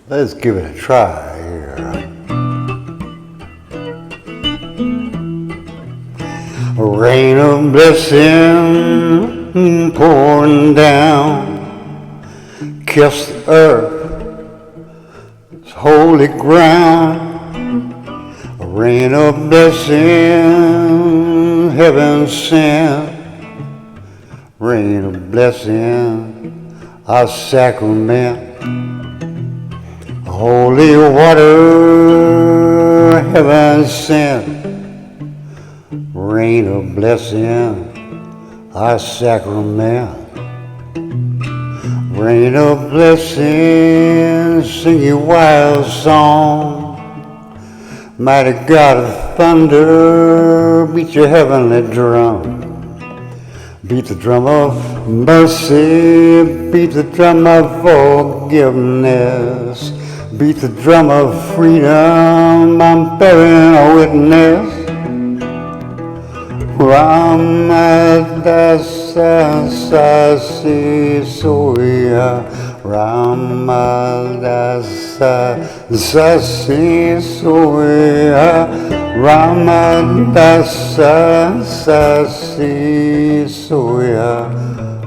Let's give it a try here. A rain of blessing pouring down, kiss the earth, it's holy ground. A rain of blessing, heaven sent, rain of blessing, our sacrament. Holy water, heaven sent, rain of blessing, our sacrament. Rain of blessing, sing your wild song. Mighty God of thunder, beat your heavenly drum. Beat the drum of mercy, beat the drum of forgiveness. Beat the drum of freedom, I'm bearing a witness. Ramadasa si soya, Ramadasa si soya, Ramadasa si soya,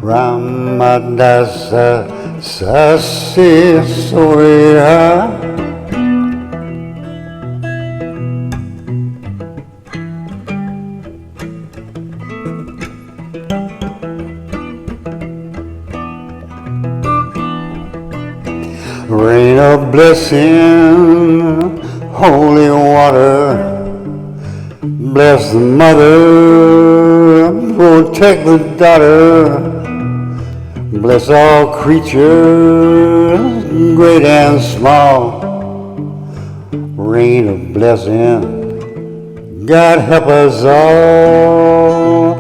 Ramadasa si soya. Rain of blessing, holy water, bless the mother, protect the daughter, bless all creatures, great and small. Rain of blessing, God help us all.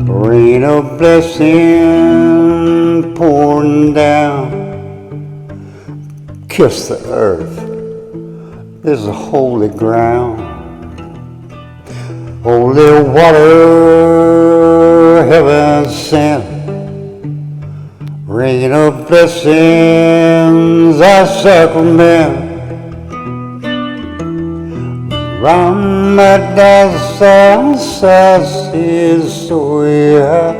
Rain of blessing pouring down, kiss the earth, this is holy ground. Holy water, heaven sent, rain of blessings, our sacrament. Ramadasa si soya,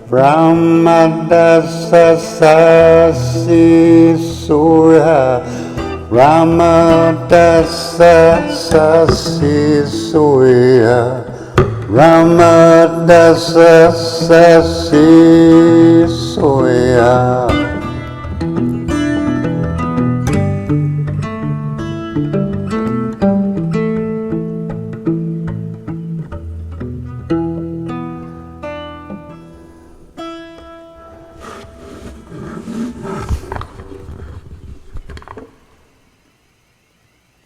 Ramadasa si soya, Ramadasa si soya, Ramadasa si soya.